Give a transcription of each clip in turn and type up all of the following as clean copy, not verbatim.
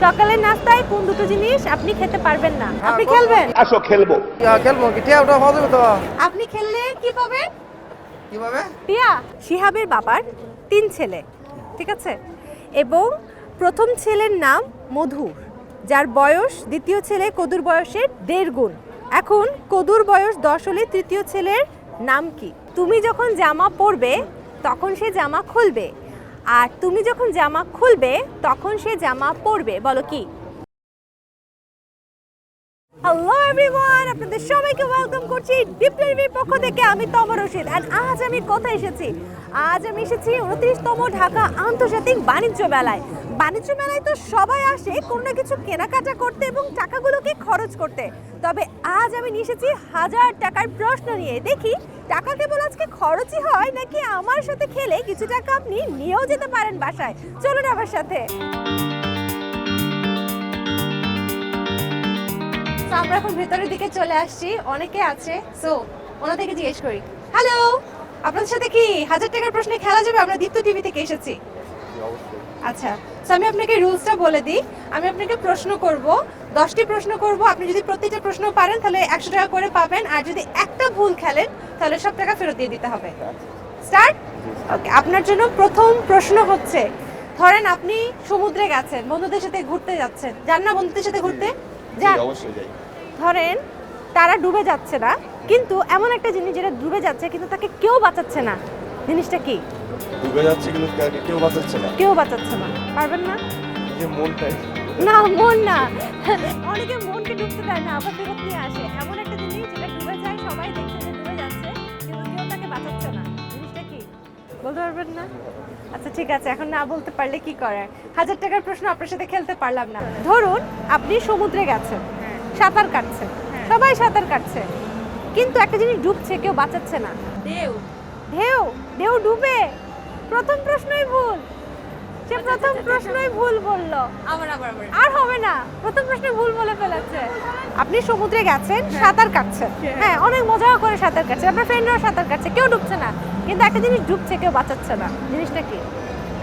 সকালের নাস্তায় কোন দুটো জিনিস আপনি খেতে পারবেন না? আপনি খেলবেন? আসো খেলবো। খেলবো কি টিয়া ওটা হবে তো আপনি খেললে কি পাবেন? কিভাবে? টিয়া। শিহাবের বাবার 3 ছেলে, ঠিক আছে, এবং প্রথম ছেলের নাম মধুর, যার বয়স দ্বিতীয় ছেলে কদুর বয়সের 1.5 গুণ। এখন কদুর বয়স 10 হলে তৃতীয় ছেলের নাম কি? তুমি যখন জামা পরবে তখন সে জামা খুলবে, আর তুমি যখন জামা খুলবে তখন সে জামা পরবে। বলো কি? হ্যালো এভরিওয়ান, আপনাদের সবাইকে ওয়েলকাম করছি ডিপ টিভির পক্ষ থেকে। আমি তমা রশিদ। আর আজ আমি কোথায় এসেছি? আজ আমি এসেছি 29তম ঢাকা আন্তর্জাতিক বাণিজ্য মেলায়। বাণিজ্য মেলায় তো সবাই আসে কোনো না কিছু কেনাকাটা করতে এবং টাকাগুলোকে খরচ করতে। তবে আজ আমি নিয়ে এসেছি 1000 টাকার প্রশ্ন নিয়ে। দেখি টাকা কেবল আজকে খরচই হয় নাকি আমার সাথে খেলে কিছু টাকা আপনি নিয়েও যেতে পারেন বাসায়। চলুন আমার সাথে। আমরা এখন ভেতরের দিকে চলে আসছি, অনেকে আছে, সো ওনাদেরকে জিজ্ঞেস করি। হ্যালো, আপনাদের সাথে কি 1000 টাকার প্রশ্নে খেলা যাবে? আমরা দীপ্ত টিভি থেকে এসেছি। আচ্ছা, তো আমি আপনাকে রুলসটা বলে দিই। আমি আপনাকে প্রশ্ন করব, 10টি প্রশ্ন করব। আপনি যদি প্রত্যেকটা প্রশ্ন পারেন তাহলে 100 টাকা করে পাবেন, আর যদি একটা ভুল খেলেন তাহলে সব টাকা ফেরত দিয়ে দিতে হবে। স্টার্ট। ওকে, আপনার জন্য প্রথম প্রশ্ন হচ্ছে, ধরেন আপনি সমুদ্রে গেছেন, বন্ধুদের সাথে ঘুরতে যাচ্ছেন, যান না বন্ধুদের সাথে ঘুরতে? যান। অবশ্যই যাই। ধরেন তারা ডুবে যাচ্ছে না, কিন্তু এমন একটা জিনিস যেটা ডুবে যাচ্ছে কিন্তু তাকে কেউ বাঁচাচ্ছে না, জিনিসটা কি? ডুবে যাচ্ছে কিন্তু কেউ বাঁচাচ্ছে না। কেউ বাঁচাচ্ছে না, পারবেন না? যে মনটাই। না, মন না। অনেকে মনকে ডুবতে দেয় না, আবার ফেরত নিয়ে আসে। এমন একটা জিনিস যেটা ডুবে যায়, সবাই দেখছে যে ডুবে যাচ্ছে কিন্তু কেউ তাকে বাঁচাচ্ছে না, জিনিসটা কি? বলতে পারবেন না? আচ্ছা ঠিক আছে, এখন না বলতে পারলে কি করার। 1000 টাকার প্রশ্ন আপনার সাথে খেলতে পারলাম না। ধরুন আপনি সমুদ্রে গেছেন, সাঁতার কাটছেন, সবাই সাঁতার কাটছে, কিন্তু একটা জিনিস ডুবছে, কেউ বাঁচাচ্ছে না। ঢেউ। ঢেউ? ঢেউ ডুবে? প্রথম প্রশ্নই ভুল। সে প্রথম প্রশ্নই ভুল বলল। আর হবে না, প্রথম প্রশ্নে ভুল বলে ফেলেছে। আপনি সমুদ্রে গেছেন, সাঁতার কাটছেন, হ্যাঁ, অনেক মজা করে সাঁতার কাটছেন, আপনার ফ্রেন্ডরাও সাঁতার কাটছে, কেউ ডুবছে না, কিন্তু একটা জিনিস ডুবছে, কেউ বাঁচাচ্ছে না, জিনিসটা কি?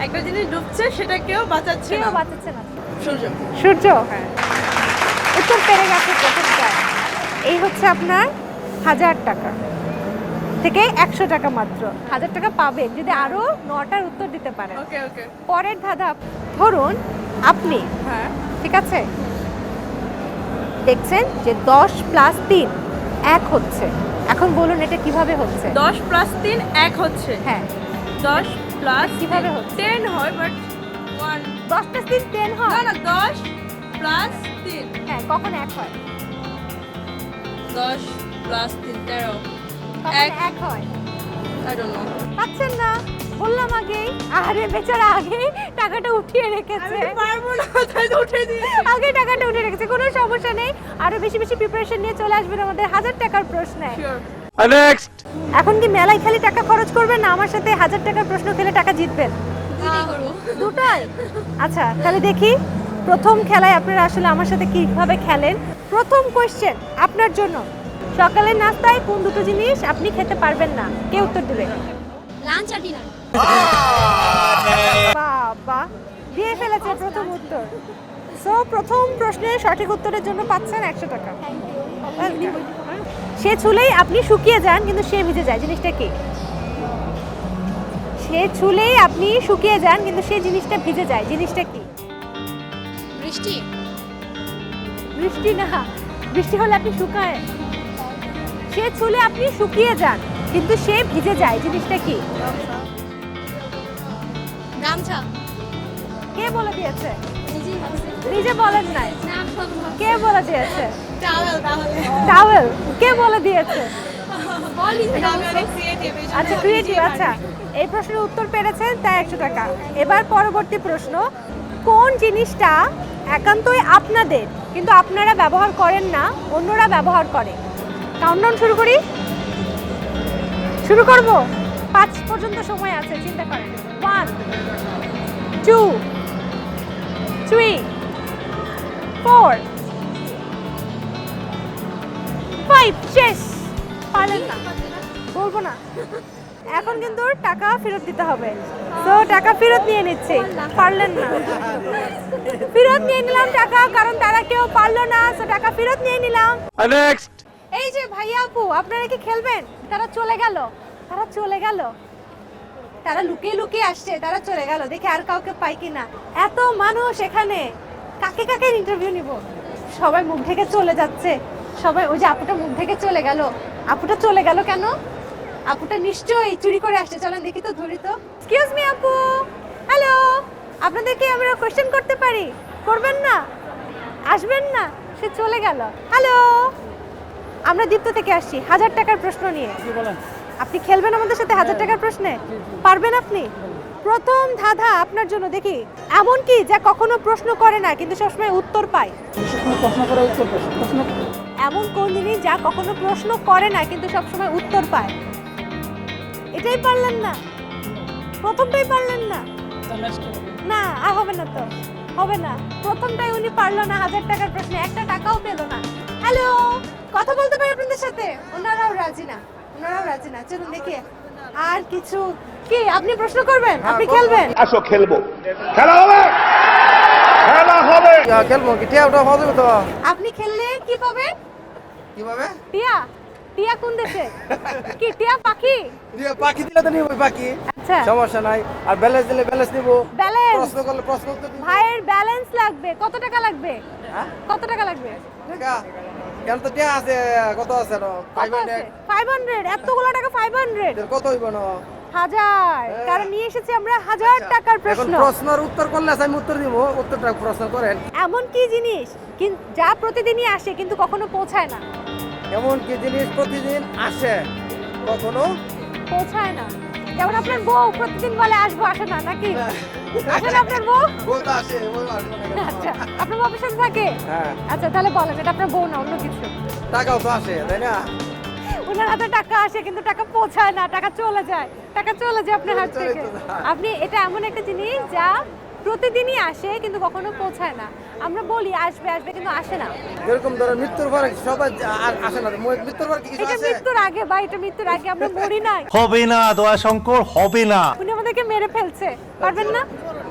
একটা জিনিস ডুবছে সেটা কেউ বাঁচাচ্ছে কেউ না। বাঁচাচ্ছে না। সূর্য। সূর্য? হ্যাঁ, উত্তর পেরে গেছে প্রথমটায়। এই হচ্ছে আপনার 1000 টাকা থেকে 100 টাকা মাত্র। 1000 টাকা পাবেন যদি আরো 9টার উত্তর দিতে পারেন। ওকে ওকে। পরের ধাঁধা, ধরুন আপনি, হ্যাঁ। ঠিক আছে, দেখছেন যে 10 + 3 1 হচ্ছে। এখন বলুন এটা কিভাবে হচ্ছে? 10 + 3 1 হচ্ছে। হ্যাঁ, 10 প্লাস কিভাবে হচ্ছে? 10 হয়, বাট 1 10 + 3 10 হয়। না 10 প্লাস 3। হ্যাঁ, কখন 1 হয়? 10 প্লাস 3 13। কখন এক। 1 হয়? I don't know. পাচ্ছেন না? বললাম আগেই। আরে বেচারা আগেই টাকাটা উঠিয়ে রেখেছে। আমি পারবো না, তাই তো উঠে দিয়েছি। আগে টাকাটা উঠে রেখেছে, কোনো সমস্যা নেই। আরো বেশি বেশি প্রিপারেশন নিয়ে চলে আসবেন আমাদের 1000 টাকার প্রশ্নে। শিওর। নেক্সট। এখন কি মেলায় খালি টাকা খরচ করবেন, না আমার সাথে 1000 টাকার প্রশ্ন খেলে টাকা জিতবেন? দুটোই করব। দুটোই? আচ্ছা, তাহলে দেখি প্রথম খেলায় আপনারা আসলে আমার সাথে কিভাবে খেলেন। প্রথম কোশ্চেন আপনার জন্য, সকালের নাস্তায় কোন দুটো জিনিস আপনি খেতে পারবেন না? কে উত্তর দেবে? লাঞ্চ আর ডিনার। বাবা, দিয়ে ফেলেছে প্রথম উত্তর। সো প্রথম প্রশ্নের সঠিক উত্তরের জন্য পাচ্ছেন 100 টাকা। সে ছুলেই আপনি শুকিয়ে যান কিন্তু সে ভিজে যায়, জিনিসটা কি? সে ছুলেই আপনি শুকিয়ে যান কিন্তু সেই জিনিসটা ভিজে যায়, জিনিসটা কি? বৃষ্টি। বৃষ্টি না, বৃষ্টি হলে আপনি শুকায়। সে ছুলে আপনি শুকিয়ে যান কিন্তু সে ভিজে যায়, জিনিসটা কি? গামছা। কে বলে দিয়েছে? নিজেই ভাবছি। নিজে বলেন নাই, না কে বলে দিয়েছে? টাওয়েল তাহলে। টাওয়েল? কে বলে দিয়েছে? বলি ক্রিয়েটিভ। আচ্ছা, ক্রিয়েটিভ। আচ্ছা, এই প্রশ্নের উত্তর পেরেছেন, তাই 100 টাকা। এবার পরবর্তী প্রশ্ন, কোন জিনিসটা একান্তই আপনাদের কিন্তু আপনারা ব্যবহার করেন না, অন্যরা ব্যবহার করে? কাউন্টডাউন শুরু করি? শুরু করব? 5 পর্যন্ত সময় আছে, চিন্তা করেন। 1 2 3 4 5 শেষ। পারলেন না? বলবো না। এখন কিন্তু টাকা ফেরত দিতে হবে, তো টাকা ফেরত নিয়ে নিচ্ছি। পারলেন না, ফেরত নিয়ে নিলাম টাকা, কারণ তারা কেউ পারলো না, তো টাকা ফেরত নিয়ে নিলাম। নেক্সট। এই যে ভাইয়া আপু, আপনারা কি খেলবেন? তারা চলে গেল, তারা চলে গেল, তারা লুকিয়ে লুকিয়ে আসছে, তারা চলে গেল। দেখি আর কাউকে পাই কিনা। এত মানুষ এখানে, কাকে কাকে ইন্টারভিউ নিব? সবাই মুখ ঢেকে চলে যাচ্ছে, সবাই। ওই যে আপুটা মুখ ঢেকে চলে গেল, আপুটা চলে গেল কেন? আপুটা নিশ্চয়ই চুরি করে আসছে। চলেন দেখি তো, ধরি তো। এক্সকিউজ মি আপু, হ্যালো, আপনাদেরকে আমরা কোশ্চেন করতে পারি? করবেন না? আসবেন না? সে চলে গেল। হ্যালো, আমরা দীপ্ত থেকে আসছি 1000 টাকার প্রশ্ন নিয়ে। আপনি খেলবেন আমাদের সাথে 1000 টাকার প্রশ্নে? পারবেন আপনি? প্রথম ধাঁধা আপনার জন্য। দেখি, এমন কি যা কখনো প্রশ্ন করে না কিন্তু সবসময় উত্তর পায়? এমন কোন জিনিস যা কখনো প্রশ্ন করে না কিন্তু সবসময় উত্তর পায়? এটাই পারলেন না? প্রথমটাই পারলেন না? না, আর হবে না তো, হবে না। প্রথমটাই উনি পারলো না, 1000 টাকার প্রশ্নে একটা টাকাও পেলো না। হ্যালো, কথা বলতে পারি আপনাদের সাথে? ওনারাও রাজি না, ওনারাও রাজি না। চলুন দেখি আর কিছু। কি আপনি প্রশ্ন করবেন? আপনি খেলবেন? আসো খেলবো, খেলা হবে, খেলা হবে। খেলবো কি টিয়া ওটা হবে তো? আপনি খেললে কি পাবেন? কিভাবে? টিয়া? টিয়া কোন দেশে? কি টিয়া পাখি? টিয়া পাখি দিলে তো নিব পাখি, আচ্ছা, সমস্যা নাই। আর ব্যালেন্স দিলে ব্যালেন্স নিব। ব্যালেন্স? প্রশ্ন করলে প্রশ্ন উত্তর দিব। ভাইয়ের ব্যালেন্স লাগবে। কত টাকা লাগবে? হ্যাঁ? কত টাকা লাগবে? টাকা কেন তো টিয়া আছে, কত আছে না? কত আছে? 500? এতগুলো টাকা 500? কত হইব না? 1000। কারণ নিয়ে এসেছি আমরা 1000 টাকার এখন প্রশ্ন। প্রশ্নের উত্তর করলে আমি উত্তর দিব। উত্তরটা প্রশ্ন করেন। এমন কি জিনিস যা প্রতিদিনই আসে কিন্তু কখনো পৌঁছায় না? এমন কি জিনিস প্রতিদিন আসে কখনো পৌঁছায় না? যেমন আপনার বউ প্রতিদিন বলে আসবো, আসে না নাকি? আসে না আপনার বউ? বলতে আসে, বলতে আসে না। আচ্ছা, আপনার বউ অফিসে থাকে? হ্যাঁ, আচ্ছা, তাহলে বলেন এটা আপনার বউ না অন্য কিছু। টাকাও তো আসে, তাই না? ওনার হাতে টাকা আসে কিন্তু টাকা পৌঁছায় না, টাকা চলে যায়, টাকা চলে যায় আপনার হাত থেকে। আপনি, এটা এমন একটা জিনিস যা প্রতিদিনই আসে কিন্তু কখনো পৌঁছায় না। আমরা বলি আসবে আসবে কিন্তু আসে না। যেরকম ধরো মৃত্যুর পর সবাই আসে না, মৃত্যুর পর কি কিছু এটা আসে? মৃত্যুর আগে বা এটা মৃত্যুর আগে, আমরা মরি নাই। হবে না দয়াশঙ্কর, হবে না। উনি আমাদেরকে মেরে ফেলছে, পারবেন না?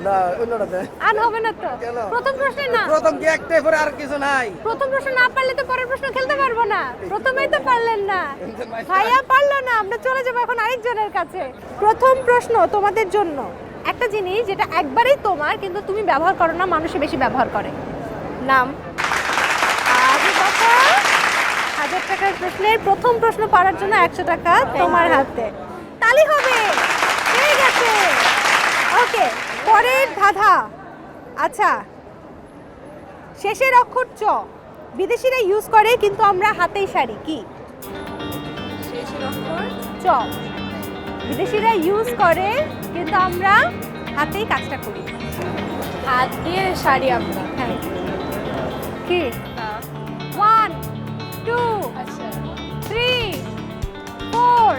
না, অন্যটাতে আর হবে না তো? কেন? প্রথম প্রশ্নে না? প্রথম কি একটাই, পরে আর কিছু নাই? প্রথম প্রশ্ন না পারলে তো পরের প্রশ্ন খেলতে পারবো না। প্রথমেই তো পারলেন না, ভাইয়া পারলো না। আমরা চলে যাবো এখন আরেকজনের কাছে। প্রথম প্রশ্ন তোমাদের জন্য। একটা জিনিস যেটা একবারেই তোমার কিন্তু তুমি ব্যবহার করো না, মানুষে বেশি ব্যবহার করে। নাম? আরে বাবা, 1000 টাকার প্রশ্নের প্রথম প্রশ্ন পারার জন্য 100 টাকা তোমার হাতে। তালি হবে, পেয়ে গেছে। ওকে, পরের ধাঁধা। আচ্ছা, শেষের অক্ষর চ, বিদেশিরা ইউজ করে কিন্তু আমরা হাতেই সারি। কি? শেষের অক্ষর চ, বিদেশিরা ইউজ করে কিন্তু আমরা হাতেই কাজটা করি। হাত দিয়ে শাড়ি আমরা। হ্যাঁ, কি? 1 2 আচ্ছা, 3 4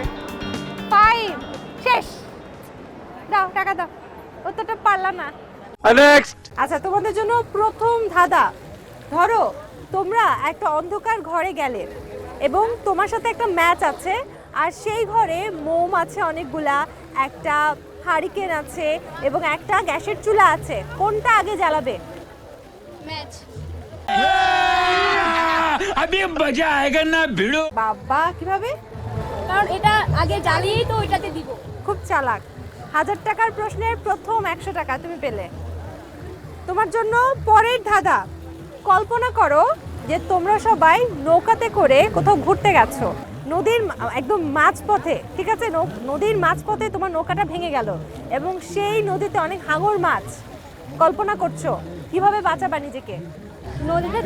5 শেষ। দাও টাকা দাও, অতটা পারলা না। নেক্সট। আচ্ছা, তোমাদের জন্য প্রথম ধাঁধা। ধরো তোমরা একটা অন্ধকার ঘরে গেলে এবং তোমার সাথে একটা ম্যাচ আছে, আর সেই ঘরে মোম আছে অনেকগুলা, একটা হারিকেন আছে এবং একটা গ্যাসের চুলা আছে। কোনটা আগে জ্বালাবে? ম্যাচ। বাবা, কিভাবে? কারণ এটা আগে জ্বালিয়েই তো ওইটাতে দিব। খুব চালাক। 1000 টাকার প্রশ্নের প্রথম 100 টাকা তুমি পেলে। তোমার জন্য পরের ধাঁধা। কল্পনা করো যে তোমরা সবাই নৌকাতে করে কোথাও ঘুরতে গেছো, নদীর একদম মাঝপথে, ঠিক আছে? নদীর মাঝপথে তোমার নৌকাটা ভেঙে গেল এবং সেই নদীতে অনেক হাঙর মাছ। কল্পনা করছো কিভাবে বাঁচাবা নিজেকে? নদীতে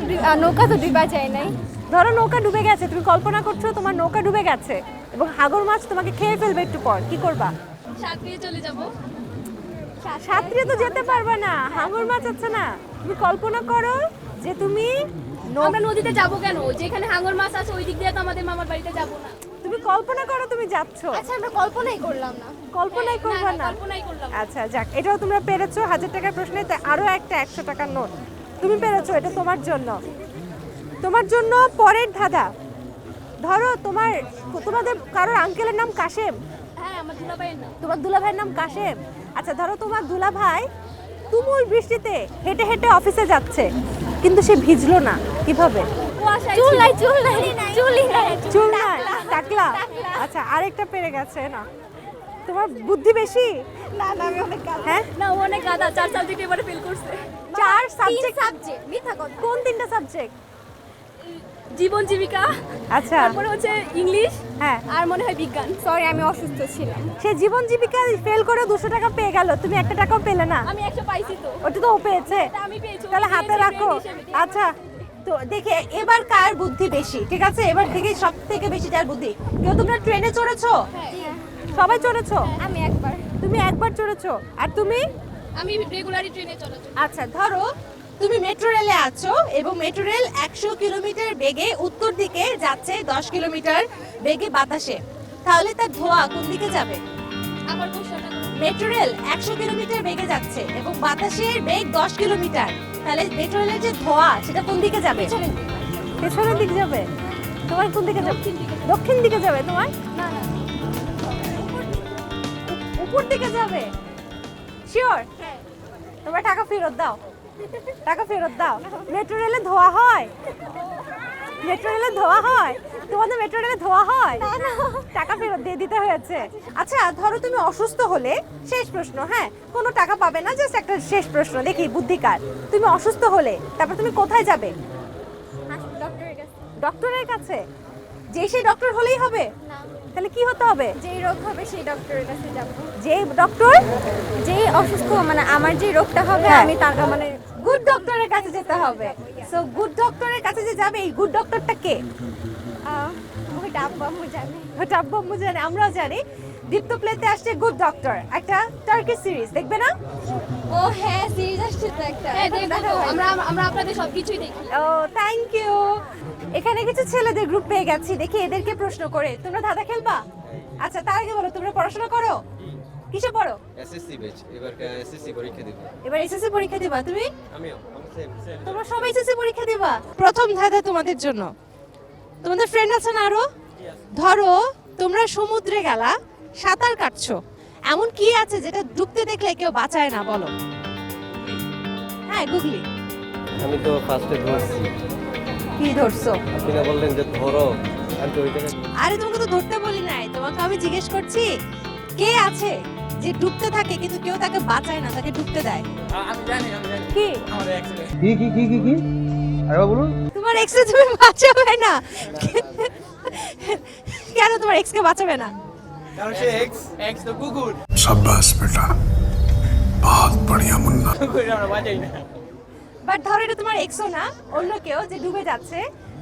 নৌকা তো ডুবা যায় নাই। ধরো নৌকা ডুবে গেছে, তুমি কল্পনা করছো তোমার নৌকা ডুবে গেছে এবং হাঙর মাছ তোমাকে খেয়ে ফেলবে একটু পর, কি করবা? সাঁতরিয়ে চলে যাব। সাঁতরিয়ে তো যেতে পারবে না, হাঙর মাছ আছে না। তুমি কল্পনা করো যে তুমি আমরা নদীতে যাব কেন? যেখানে হাঙর মাছ আছে ওই দিক দিয়ে তো আমাদের মামার বাড়িতে যাব না। তুমি কল্পনা করো তুমি যাচ্ছ। আচ্ছা, আমরা কল্পনাই করলাম না। কল্পনাই করবে না? কল্পনাই করলাম না। আচ্ছা যাক, এটাও তোমরা পেরেছো। 1000 টাকার প্রশ্নে আরো একটা 100 টাকার নোট তুমি পেরেছো, এটা তোমার জন্য। তোমার জন্য পরের ধাঁধা। ধরো তোমাদের কারোর আঙ্কেলের নাম কাশেম, হ্যাঁ আমার দুলাভাইয়ের নাম। তোমার দুলাভাইয়ের নাম কাশেম। আচ্ছা ধরো তোমার দুলাভাই তুমুল বৃষ্টিতে হেঁটে হেঁটে অফিসে যাচ্ছে, কিন্তু সে ভিজলো না, কিভাবে? কুয়াশায় চুল ছিল। নাই, চুল নাই, চুলই নাই। চুল নাই, টাকলা। আচ্ছা আরেকটা পেরে গেছে না, তোমার বুদ্ধি বেশি। না না আমি অনেক গাধা। হ্যাঁ না ও অনেক গাধা, 4 সাবজেক্ট এবারে ফেল করছে। 4 3 সাবজেক্ট। সাবজেক্ট মিথ্যা কথা। কোন 3টা সাবজেক্ট? জীবন জীবিকা, আচ্ছা তারপরে হচ্ছে ইংলিশ হ্যাঁ, আর মনে হয় বিজ্ঞান। সরি আমি অসুস্থ ছিলাম। সে জীবন জীবিকা ফেল করে 200 টাকা পেয়ে গেল, তুমি 1 টাকাও পেলে না। আমি 100 পাইছি তো। ওটা তো ও পেয়েছে, এটা আমি পেয়েছি। তাহলে হাতে রাখো। আচ্ছা তো দেখে এবার কার বুদ্ধি বেশি, ঠিক আছে? এবার দেখে সব থেকে বেশি যার বুদ্ধি। কেউ তোমরা ট্রেনে চড়েছো? সবাই চড়েছো? আমি একবার। তুমি একবার চড়েছো, আর তুমি? আমি রেগুলারই ট্রেনে চলাচল। আচ্ছা ধরো তুমি মেট্রো রেলে আছো এবং মেট্রো রেল 100 কিলোমিটার বেগে উত্তর দিকে যাচ্ছে, 10 কিলোমিটার বেগে বাতাসে, তাহলে তার ধোঁয়া কোন দিকে যাবে? আবার কোশ্চেনটা মেট্রো রেল 100 কিলোমিটার বেগে যাচ্ছে এবং বাতাসের বেগ 10 কিলোমিটার, তাহলে মেট্রো রেলের যে ধোঁয়া সেটা কোন দিকে যাবে? পেছনের দিকে যাবে। তোমার কোন দিকে যাবে? দক্ষিণ দিকে যাবে তোমার? না না উপর দিকে যাবে। শিওর? হ্যাঁ। তোমার টাকা ফেরত দাও, টাকা ফেরত দাও। মেট্রো রেলে ধোয়া হয়? মেট্রো রেলে ধোয়া হয়? তোমাদের মেট্রো রেলে ধোয়া হয়? টাকা ফেরত দিয়ে দিতে হয়েছে। আচ্ছা ধরো তুমি অসুস্থ হলে, শেষ প্রশ্ন, হ্যাঁ কোনো টাকা পাবে না, জাস্ট একটা শেষ প্রশ্ন, দেখি বুদ্ধিকার। তুমি অসুস্থ হলে তারপর তুমি কোথায় যাবে? ডক্টরের কাছে। ডক্টরের কাছে? যে সেই ডক্টর হলেই হবে? না তাহলে কি হতে হবে? যেই রোগ হবে সেই ডক্টরের কাছে যাব। যে ডক্টর যেই অসুস্থ মানে আমার যে রোগটা হবে হ্যাঁ। আমি তার মানে গুড ডক্টরের কাছে যেতে হবে। সো গুড ডক্টরের কাছে যে যাবে, এই গুড ডক্টরটা কে? ওইটা আব্বা আম্মু জানে। ওটা আব্বু আম্মু জানে, আমরাও জানি। দীপ্ত প্লেতে আসছে গুড ডক্টর, একটা টার্কি সিরিজ, দেখবে না? ও হ্যাঁ সিরিজ আসছে তো একটা। হ্যাঁ দেখো আমরা আমরা আপনাদের সবকিছুই দেখি। ও থ্যাংক ইউ। এখানে কিছু ছেলেদের গ্রুপ পেয়ে গেছি, দেখি এদেরকে প্রশ্ন করে। তোমরা ধাঁধা খেলবা? আচ্ছা তার আগে বলো তোমরা পড়াশোনা করো? কিসে পড়ো? এসএসসি ব্যাচ, এবার এসএসসি পরীক্ষা দেব। এবার এসএসসি পরীক্ষা দিবা তুমি? আমিও সেম। তোমরা সবাই এসএসসি পরীক্ষা দিবা? প্রথম ধাঁধা তোমাদের জন্য। তোমাদের ফ্রেন্ড আছে না আরো? ধরো তোমরা সমুদ্রে গেলা, সাঁতার কাটছো, এমন কি আছে যেটা ডুবতে দেখলে কেউ বাঁচায় না, বলো? হ্যাঁ গুগলি। আমি তো ফার্স্টে ধরছি, কি ধরছো? আপনি না বললেন যে ধরো, আমি তো ওই জায়গায় আরে তোমাকে তো ধরতে বলি নাই, তোমাকে আমি জিজ্ঞেস করছি কে আছে যে ডুবতে থাকে কিন্তু কেউ তাকে বাঁচায় না, তাকে ডুবতে দেয়? আমি জানি কি? আমার অ্যাক্সিডেন্ট। কি আরে বলুন। তোমার এক্স তুমি বাঁচাবে না? কেন তোমার এক্স কে বাঁচাবে না? কারণ সে এক্স তো কুকুর। शाबाश बेटा बहुत बढ़िया मुन्ना কুকুর আমরা বাজাই না। বাট ধরো এটা তোমার এক্সও না, অন্য কেউ যে ডুবে যাচ্ছে,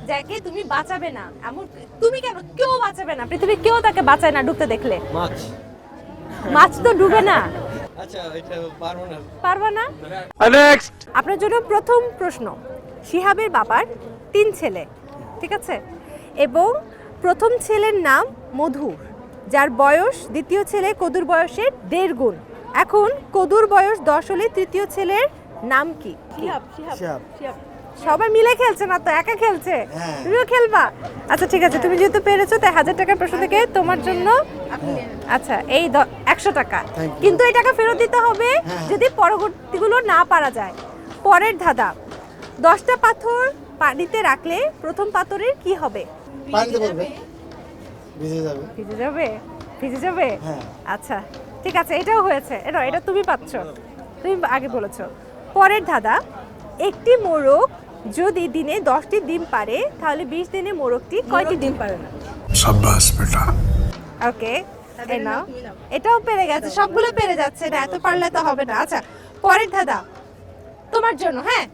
যাকে তুমি বাঁচাবে না, এমন তুমি কেন? কেউ বাঁচাবে না, পৃথিবীর কেউ তাকে বাঁচায় না ডুবতে দেখলে। মাছ। মাছ তো ডুবে না। আচ্ছা এটা পারবো না। পারবা না? নেক্সট। আপনার জন্য প্রথম প্রশ্ন। শিহাবের বাবার 3 ছেলে, ঠিক আছে? এবং প্রথম ছেলের নাম মধুর, যার বয়স দ্বিতীয় ছেলে কদুর বয়সের 1.5 গুণ। এখন কদুর বয়স 10 হলে তৃতীয় ছেলের নাম কি? সবাই মিলে খেলছে না তো, একা খেলছে। তুমিও খেলবা? আচ্ছা ঠিক আছে, তুমি যেহেতু পেরেছো তাই 1000 টাকার প্রশ্ন থেকে তোমার জন্য আচ্ছা এই 100 টাকা, কিন্তু এই টাকা ফেরত দিতে হবে যদি পরবর্তীগুলো না পারা যায়। পরের ধাঁধা, 10টা পাথর পানিতে রাখলে প্রথম পাথরের কি হবে? পানিতে পড়বে, ভিজে যাবে। ভিজে যাবে? ভিজে যাবে? হ্যাঁ। আচ্ছা ঠিক আছে, এটাও হয়েছে। এটা তুমি পাচ্ছ, তুমি আগে বলেছো। পরের ধাঁধা, একটি মোরগ যদি দিনে 10টি ডিম পারে তাহলে 20 দিনে মোরগটি কয়টি ডিম পারে না? शाबाश बेटा ওকে এই নাও, এটাও পেরে গেছে, সবগুলো পেরে যাচ্ছে না, এত পারলে তো হবে না। আচ্ছা পরের ধাঁধা তোমার জন্য, হ্যাঁ।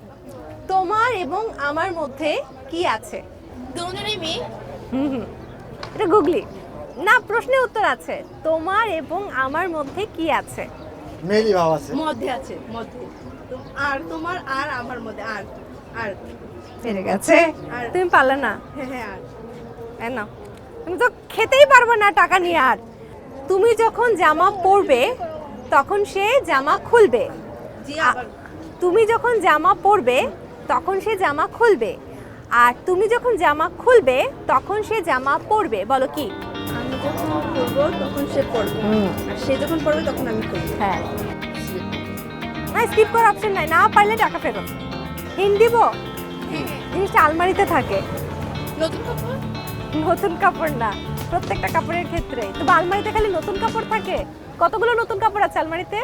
তোমার এবং আমার মধ্যে কি আছে? দুজনেই মেয়ে। এটা গুগলি না, প্রশ্নে উত্তর আছে। তোমার এবং আমার মধ্যে কি আছে? মেলি ভাব আছে। মধ্যে আছে, মধ্যে আর তোমার আর আমার মধ্যে আর আর পেরে গেছে, আর- তুমি পারলে না। হ্যাঁ আর এই নাও, তুমি তো খেতেই পারবে না টাকা নিয়ে। আর তুমি যখন জামা পরবে তখন সে জামা খুলবে। জি আ- আবার তুমি যখন জামা পরবে তখন সে জামা খুলবে, আর তুমি যখন জামা খুলবে তখন সে জামা পরবে, বলো কি? আমি যখন করবো তখন সে পড়বে আর সে যখন পড়বে তখন আমি করবো। হ্যাঁ না, স্কিপ করার অপশন নাই, না পারলে টাকা ফেরত। হিন্ট দিব, জিনিসটা আলমারিতে থাকে। নতুন কাপড়? নতুন কাপড় না, প্রত্যেকটা কাপড়ের ক্ষেত্রে। তবে আলমারিতে খালি নতুন কাপড় থাকে? কতগুলো নতুন কাপড় আছে আলমারিতে?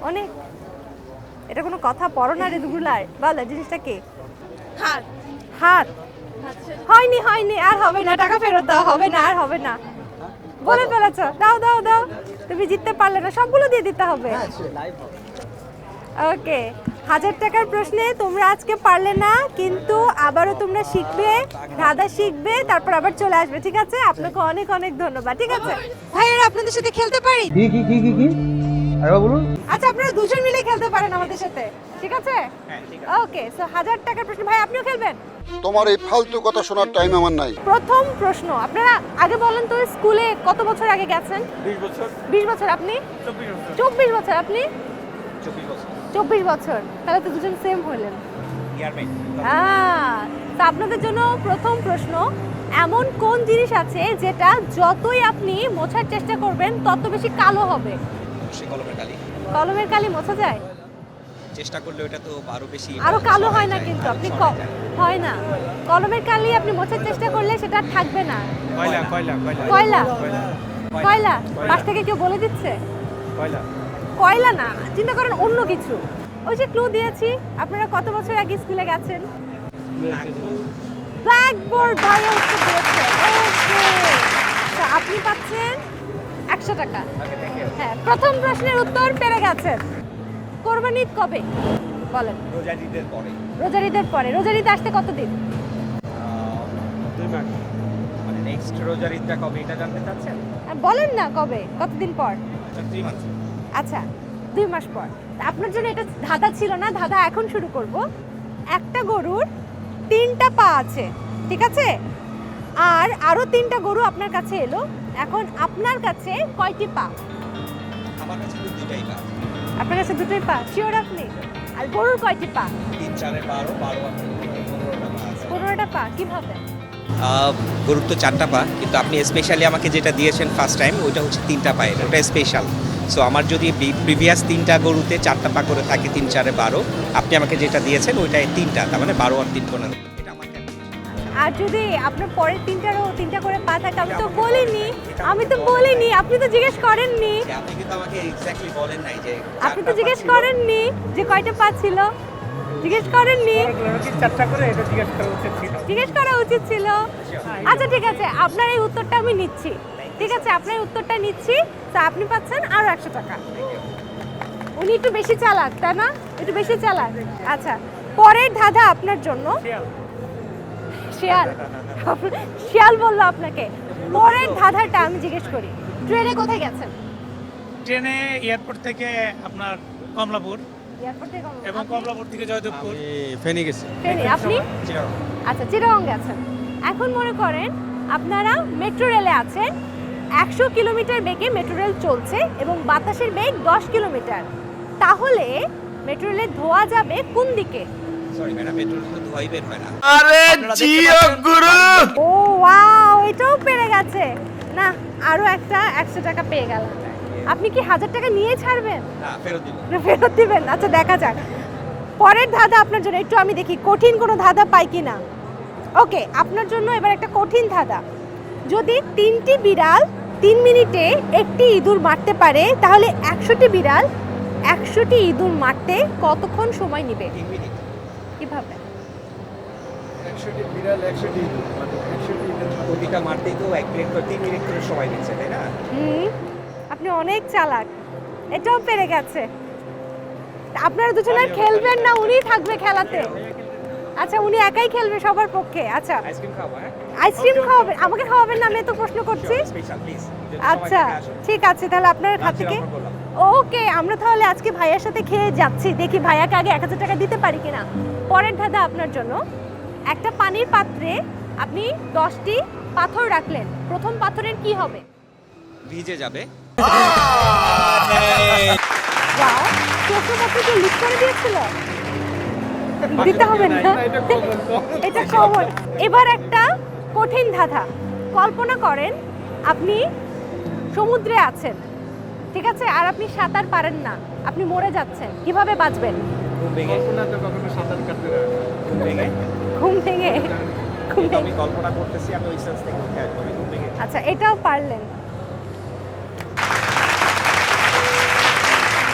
অনেক। এটা কোনো কথা? পরো না রেগুলার। বলো জিনিসটা কি? হাত। হাত? হয়নি হয়নি, আর হবে না, টাকা ফেরত দাও, হবে না, আর হবে না। বলে ফেলেছ, দাও দাও দাও। তুমি জিততে পারলে না, সবগুলো দিয়ে দিতে হবে। ওকে, 1000 টাকার প্রশ্নে তোমরা আজকে পারলে না, কিন্তু আবারও তোমরা শিখবে, ধাঁধা শিখবে, তারপর আবার চলে আসবে, ঠিক আছে? আপনাকে অনেক অনেক ধন্যবাদ, ঠিক আছে? ভাইয়েরা আপনাদের সাথে খেলতে পারি? কি আরে বলুন। আচ্ছা, আপনারা দুজন মিলে খেলতে পারেন আমাদের সাথে, ঠিক আছে? ওকে, সো 1000 টাকার প্রশ্ন। ভাই আপনিও খেলবেন? তোমার এই ফালতু কথা শোনার টাইম আমার নাই। প্রথম প্রশ্ন, আপনারা আগে বলেন তো স্কুলে কত বছর আগে গেছেন? 20 বছর। 20 বছর। আপনি? 24 বছর। আপনি? 24 বছর। তাহলে তো দুজন সেম হলেন। তো আপনাদের জন্য প্রথম প্রশ্ন, এমন কোন জিনিস আছে যেটা যতই আপনি মোছার চেষ্টা করবেন তত বেশি কালো হবে? কলমের কালি। কলমের কালি মোছা যায়? চেষ্টা করলে ওটা তো আরো বেশি আরো কালো হয় না, কিন্তু আপনি হয় না। কলমের কালি আপনি মোছার চেষ্টা করলে সেটা আর থাকবে না। কয়লা কয়লা কয়লা? কয়লা? পাশ থেকে কেউ বলে দিচ্ছে? কয়লা কয়লা না, চিন্তা করেন অন্য কিছু। ওই যে ক্লু দিয়েছি, আপনারা কত বছর আগে স্কুলে গেছেন? ব্ল্যাকবোর্ড। ভাই উত্তর দিয়েছে। ওকে, তো আপনি পাচ্ছেন 100 টাকা। হ্যাঁ, প্রথম প্রশ্নের উত্তর পেরে গেছেন। কোরবানি ঈদ কবে বলেন? রোজার ঈদের পরে। রোজার ঈদের পরে। রোজার ঈদ আসতে কতদিন? 2 মাস। মানে নেক্সট রোজার ঈদটা কবে এটা জানতে চাচ্ছেন? বলেন না কবে, কতদিন পর? 3 মাস। আচ্ছা, 2 মাস পর। তা আপনার জন্য এটা ধাঁধা ছিল না, ধাঁধা এখন শুরু করব। একটা গরুর 3টা পা আছে, ঠিক আছে? আর আরো 3টা গরু আপনার কাছে এলো, এখন আপনার কাছে কয়টি পা? আমার কাছে তো দুটাই পা। আপনার কাছে দুটোই পা? শিওর আপনি? আর গরুর কয়টি পা? 3 4 12 12 আর 15টা পা আছে। 15টা পা। কিভাবে? গরুর তো 4টা পা, কিন্তু আপনি স্পেশালি আমাকে যেটা দিয়েছেন ফার্স্ট টাইম ওইটা হচ্ছে 3টা পায়ের, ওটা স্পেশাল। সো আমার যদি প্রিভিয়াস 3টা গরুতে 4টা পা করে থাকে, 3 4 12, আপনি আমাকে যেটা দিয়েছেন ওইটাই 3টা, তার মানে 12 আর 3 15। এটা আমার আর যদি আপনার পরের 3টা করে পা থাকে? আমি তো বলিনি, আপনি তো জিজ্ঞেস করেননি। আপনি কিন্তু আমাকে এক্স্যাক্টলি বলেন নাই যে আপনি তো জিজ্ঞেস করেননি যে কয়টা পা ছিল, জিজ্ঞেস করেননি। 4টা করে এটা জিজ্ঞেস করা উচিত ছিল। জিজ্ঞেস করা উচিত ছিল। আচ্ছা ঠিক আছে, আপনার এই উত্তরটা আমি নিচ্ছি, ঠিক আছে? আপনার এই উত্তরটা নিচ্ছি, তা আপনি পাচ্ছেন আরো 100 টাকা। উনি একটু বেশি চালাক, তাই না? একটু বেশি চালাক। আচ্ছা, পরের ধাঁধা আপনার জন্য। শিয়াল? শিয়াল বললো আপনাকে। পরের ধাঁধাটা আমি জিজ্ঞেস করি, ট্রেনে কোথায় গেছেন? ট্রেনে এয়ারপোর্ট থেকে আপনার কমলাপুর এয়ারপোর্ট থেকে এবং কমলাপুর থেকে জয়দেবপুর। ফেনী গেছি। ট্রেনে। আপনি? আচ্ছা, চিটাগং গেছেন। এখন মনে করেন আপনারা মেট্রো রেলে আছেন, 100 কিলোমিটার বেগে মেট্রো রেল চলছে এবং বাতাসের বেগ 10 কিলোমিটার। তাহলে মেট্রো রেলে ধোয়া যাবে কোন দিকে? সরি ম্যাডাম, পেট্রোল তো ধোয়াই বের হয় না। আরে জিও গুরু। ও ওয়াও, এটাও পেরে গেছে। না, আরো একটা 100 টাকা পেয়ে গেল। আপনি কি 1000 টাকা নিয়ে ছাড়বেন? না, ফেরত দিব। না, ফেরত দিবেন? আচ্ছা, দেখা যাক। পরের ধাঁধা আপনার জন্য, একটু আমি দেখি কঠিন কোনো ধাঁধা পাই কিনা। ওকে, আপনার জন্য এবার একটা কঠিন ধাঁধা। যদি 3টি বিড়াল 3 মিনিটে একটি ইঁদুর মারতে পারে, তাহলে 100টি বিড়াল 100টি ইঁদুর মারতে কতক্ষণ সময় নেবে? 3 মিনিট। কিভাবে? 100টি বিড়াল 100টি মানে 100টি প্রতিটা মারতেই তো 1 মিনিট করে 3 মিনিট করে সময় নিচ্ছে, তাই না? আপনি অনেক চালাক, এটাও পেরে গেছে। আপনারা দুজন আর খেলবেন না, উনিই থাকবে খেলাতে। আচ্ছা, উনি একাই খেলবে সবার পক্ষে। আচ্ছা, আইসক্রিম খাবো? হ্যাঁ, আইসক্রিম খাওয়াবেন? আমাকে খাওয়াবেন না? আমি তো প্রশ্ন করছি। Special please. আচ্ছা ঠিক আছে, তাহলে আপনার হাত থেকে। ওকে, আমরা তাহলে আজকে ভাইয়ার সাথে খেয়ে যাচ্ছি, দেখি ভাইয়াকে আগে 1000 টাকা দিতে পারি কিনা। পরের ধাঁধা আপনার জন্য, একটা পানির পাত্রে আপনি 10টি পাথর রাখলেন, প্রথম পাথরের কি হবে? ভিজে যাবে। ওয়াও, প্রশ্নপত্র কি লিক করে দিয়েছিল? দিতে হবে না, এটা কমন। এবার একটা কঠিন ধাঁধা। কল্পনা করেন আপনি সমুদ্রে আছেন, ঠিক আছে, আর আপনি সাঁতার পারেন না, আপনি মরে যাচ্ছেন, কিভাবে বাঁচবেন? ঘুম ভেঙে কল্পনা তো কখনো সাঁতার কাটতে পারে না। ঘুম ভেঙে ঘুম ভেঙে? ঘুম কিন্তু আমি ভেঙে। কল্পনা করতেছি আমি ওই সেন্স থেকে উঠে আসবো, আমি ঘুম ভেঙে। আচ্ছা, এটাও পারলেন।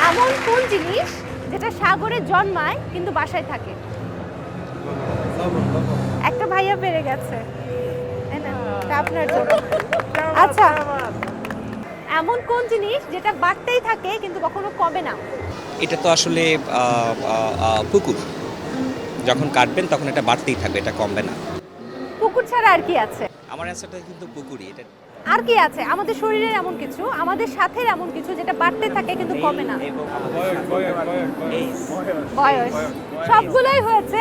এমন কোন জিনিস যেটা সাগরে জন্মায় কিন্তু বাসায় থাকে? একটা ভাইয়া পেরে গেছে। এই নেন, এটা আপনার জন্য। আচ্ছা, এমন কোন জিনিস যেটা বাড়তেই থাকে কিন্তু কখনো কমে না? এটা তো আসলে পুকুর, যখন কাটবেন তখন এটা বাড়তেই থাকবে, এটা কমবে না। পুকুর ছাড়া আর কি আছে? আমার অ্যান্সারটা কিন্তু পুকুরই। এটা আর কি আছে আমাদের শরীরের এমন কিছু, আমাদের সাথে এমন কিছু যেটা বাড়তে থাকে কিন্তু কমে না? এবং এই বয়স। সবগুলোই হয়েছে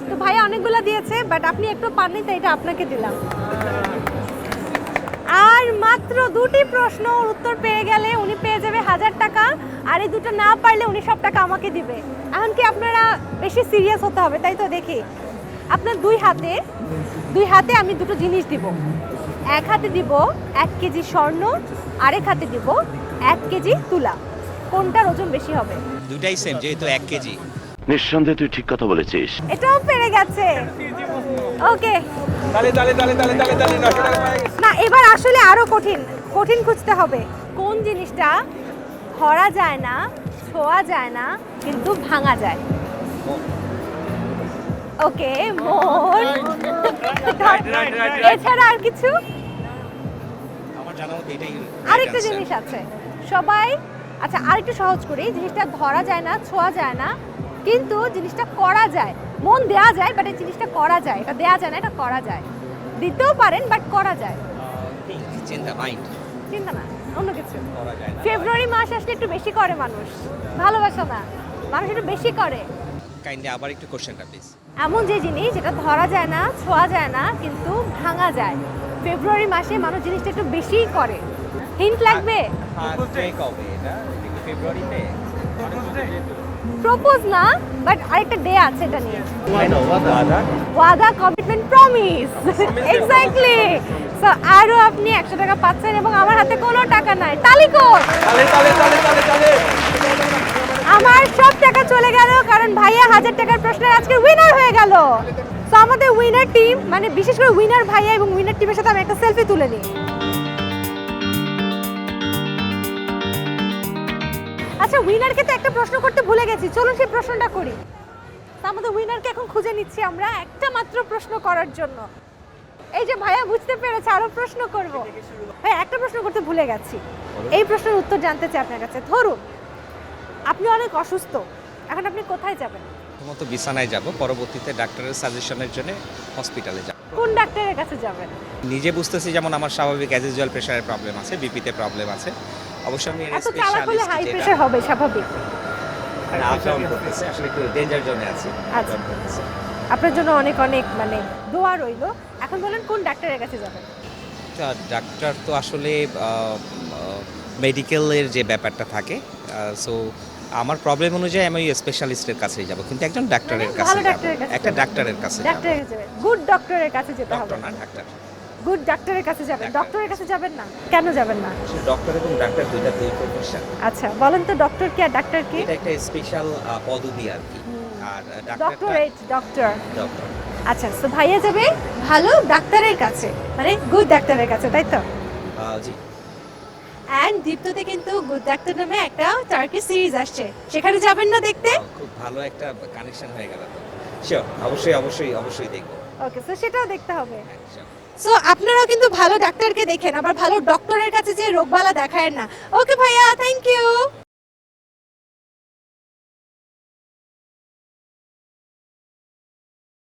তো ভাইয়া অনেকগুলো দিয়েছে, বাট আপনি একটু পাননি তাই এটা আপনাকে দিলাম। আর মাত্র 2টি প্রশ্ন উত্তর পেয়ে গেলে উনি পেয়ে যাবে 1000 টাকা, আর এই দুটো না পারলে উনি সব টাকা আমাকে দিবে। এখন কি আপনারা বেশি সিরিয়াস হতে হবে, তাই তো? দেখি আপনার দুই হাতে আমি দুটো জিনিস দিব। এক হাতে দিব 1 কেজি স্বর্ণ, আরেক হাতে দিব 1 কেজি তুলা। কোনটার ওজন বেশি হবে? দুটাই সেম, যেহেতু 1 কেজি। নিঃসন্দেহে তুই ঠিক কথা বলেছিস। এটাও পেরে গেছে। ওকে, তালে তালে তালে তালে তালে তালে 900 টাকা পাই গেছে। না এবার আসলে আরো কঠিন খুঁজতে হবে। কোন জিনিসটা ধরা যায় না, ছোঁয়া যায় না, কিন্তু ভাঙা যায়? ওকে, মন। এছাড়া আর কিছু? আমার জানা মতে এটাই আরেকটা জিনিস আছে সবাই। আচ্ছা, আরেকটু সহজ করি। জিনিসটা ধরা যায় না, ছোঁয়া যায় না, কিন্তু জিনিসটা করা যায়। মন দেয়া যায়, বাট এই জিনিসটা করা যায়। এটা দেয়া যায় না, এটা করা যায়। দিতেও পারেন, বাট করা যায়। চিন্তা, মাইন্ড চিন্তা না, অন্য কিছু। করা যায় না। ফেব্রুয়ারি মাস আসলে একটু বেশি করে মানুষ, ভালোবাসা না, মানুষ একটু বেশি করে। কাইন্ডলি আবার একটু কোশ্চেনটা প্লিজ। এমন যে জিনিস যেটা ধরা যায় না, ছোঁয়া যায় না, কিন্তু ভাঙা যায়। ফেব্রুয়ারি মাসে মানুষ জিনিসটা একটু বেশিই করে। হিন্ট লাগবে? কবে এটা? ফেব্রুয়ারিতে। প্রপোজ না, বাট আরেকটা ডে আছে এটা নিয়ে। ওয়াদা। ওয়াদা, কমিটমেন্ট, প্রমিস। এক্স্যাক্টলি। সো আরো আপনি 100 টাকা পাচ্ছেন এবং আমার হাতে কোনো টাকা নাই। তালিকোট। তালে তালে তালে তালে তালে। আমার সব টাকা চলে গেল, কারণ ভাইয়া 1000 টাকার প্রশ্নের আজকে উইনার হয়ে গেল। তো আমাদের উইনার টিম, মানে বিশেষ করে উইনার ভাইয়া এবং উইনার টিমের সাথে আমি একটা সেলফি তুলে নিই। আচ্ছা, উইনারকে তো একটা প্রশ্ন করতে ভুলে গেছি, চলুন সেই প্রশ্নটা করি। তো আমাদের উইনারকে এখন খুঁজে নিচ্ছি আমরা একটা মাত্র প্রশ্ন করার জন্য। এই যে ভাইয়া বুঝতে পেরেছে, আরো প্রশ্ন করব। ভাই, একটা প্রশ্ন করতে ভুলে গেছি। এই প্রশ্নের উত্তর জানতে চাই আপনার কাছে। ধরুন আপনি অনেক অসুস্থ, এখন আপনি কোথায় যাবেন? প্রথমত বিছানায় যাব, পরবর্তীতে ডাক্তারের সাজেশনের জন্য হসপিটালে যাব। কোন ডাক্তারের কাছে যাবেন? নিজে বুঝতেছি যেমন আমার স্বাভাবিক অ্যাজ ইউজুয়াল প্রেশারের প্রবলেম আছে, বিপিতে প্রবলেম আছে। অবশ্য আমি এত চালাক হলে হাই প্রেশার হবে, স্বাভাবিক। আসলে একটু ডেঞ্জার জোনে আছি। আচ্ছা, আপনার জন্য অনেক অনেক মানে দোয়া রইলো। এখন বলেন কোন ডাক্তারের কাছে যাবেন? ডাক্তার তো আসলে মেডিকেলের যে ব্যাপারটা থাকে, সো আমার প্রবলেম অনুযায়ী আমি স্পেশালিস্টের কাছেই যাব, কিন্তু একজন ডাক্তারের কাছে ভালো যাব। ডাক্তারের কাছে একটা যাবেন। ডাক্তারের কাছে যাব। ডাক্তারের কাছে যাবেন, গুড ডক্টরের কাছে যেতে হবে। ডক্টর না ডাক্তার। গুড ডাক্তারের কাছে যাবেন, ডাক্তার। ডক্টরের কাছে যাবেন না? কেন যাবেন না? ডক্টর এবং ডাক্তার দুইটা দুই প্রফেশন। আচ্ছা, বলেন তো ডক্টর কি আর ডাক্তার কি? এটা একটা স্পেশাল পদবি আর কি। আর ডাক্তার ডক্টরেট, ডক্টর। ডক্টর। আচ্ছা, তো ভাইয়া যাবে ভালো ডাক্তারের কাছে, মানে গুড ডাক্তারের কাছে, তাই তো? জি। এন্ড দীপ্ততে কিন্তু গুড ডাক্তার নামে একটা টার্কি সিরিজ আসছে, সেখানে যাবেন না দেখতে? খুব ভালো একটা কানেকশন হয়ে গেল তো। শিওর, অবশ্যই অবশ্যই অবশ্যই দেখব। ওকে, তো সেটাও দেখতে হবে। Sure. সো আপনারাও কিন্তু ভালো ডাক্তারকে দেখেন, আবার ভালো ডক্টরের কাছে যে রোগবালা দেখায় না। ওকে ভাইয়া, থ্যাংক ইউ।